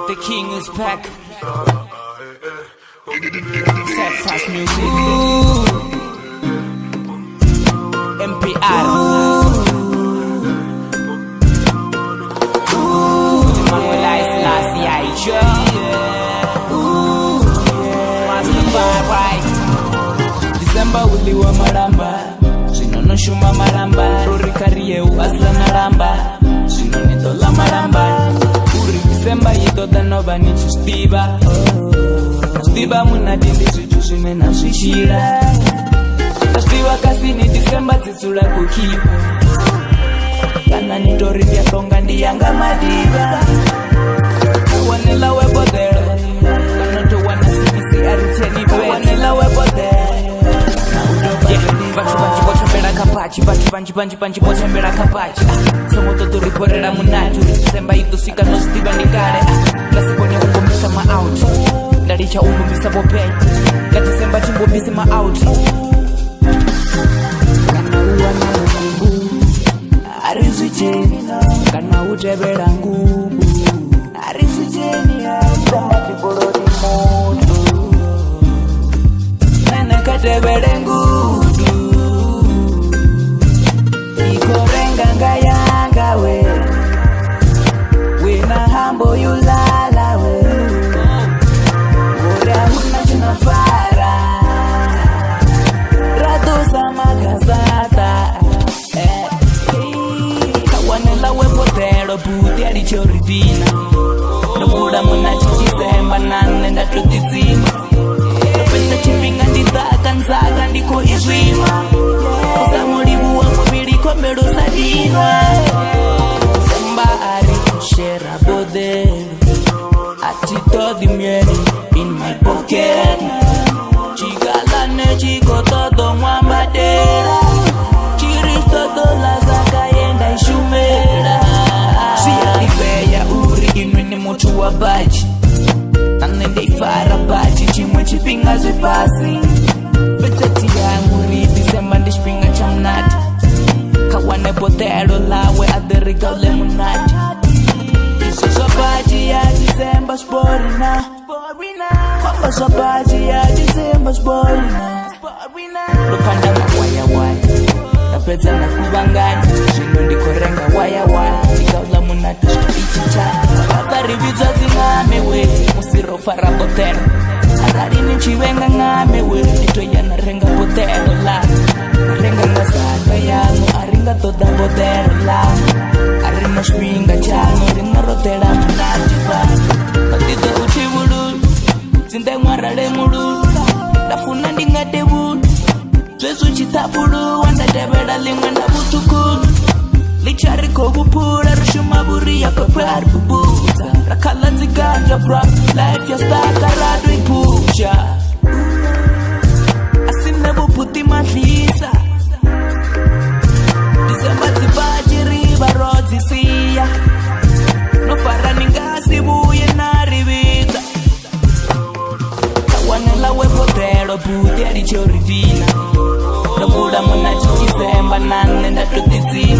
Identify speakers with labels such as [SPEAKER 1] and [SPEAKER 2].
[SPEAKER 1] The king is back. Set fast music. MPR. Manuelize last year. Master vibe right. December uliwa maramba. Sinono shuma maramba. Rori kariye uasla naramba. Sinoni dola maramba. December yitoda nova nichustiva. Stiva munadindi zvitu zvimwe nazvichira. Tasviva kasi ni December dzitsula kukiwa. Kana nitori vyatonga ndiyanga madiva. Wanela webodero. Kana to wana CBC aricheni pe. Wanela webodero. Banchi pochembera kapachi. Somo todo riporera munatu. Semba itusika no stiva nikare. Lasipone ungombisa ma out. Ndaricha ungombisa bopay. Gati semba chingombisa ma out. Kana uwana ngubu. Arizujeni. Kana utebera ngubu. Arizujeni. Semba tiborodi moto. Nana katebere ngubu. Yanga we na hambo yulala we ora muna tunafara rato sama kasata kawanela we potero buti alichoridina nobura muna chichisemba nane ndatutizima nopesa chipinga nditaka nzaka ndiko izvima usamurivu wamubiri komero sadina share a bode. Atito di mieli in my pocket. Chigalane chico todo mwambadera. Chiristo dola zaka yenda ishumera. Siya uri inwini mutu wa baji. Nanende ifara baji chimwe chipinga zwipasi. Beteti yangu riti sema ndishpinga chamnati. Kawane potero lawe aderika lemonade. Sobaji ya December sporina. Kwamba sobaji ya December sporina. Lupanda waya waya. Napeza na kubangani. Shino ndikorenga waya waya. Nikaula munatu ichicha. Wakari vizo zingamewe. Musiro fara potero. Harari nichiwenga ngamewe. Nito ya narenga potero la. Narenga ngasaka yangu. Aringa toda potero la. Arima shpinga chano. Ringa rotera munatipa. Patito uchibulu. Zinde mwarale mulu. Dafuna ndinga debu. Zesu chitapulu. Wanda debeda lingwenda butukulu. Lichari kogupura. Rushuma buri ya pepar bubuza. Rakala ziganja bra. Life ya staka radu ipusha. Asine buputi mahlisa. December tibaji riba rozi siya. No fara ningasi buye na ribita. Kawanela webotero buti alichoridina. No buda muna chichisemba nane ndatutizina.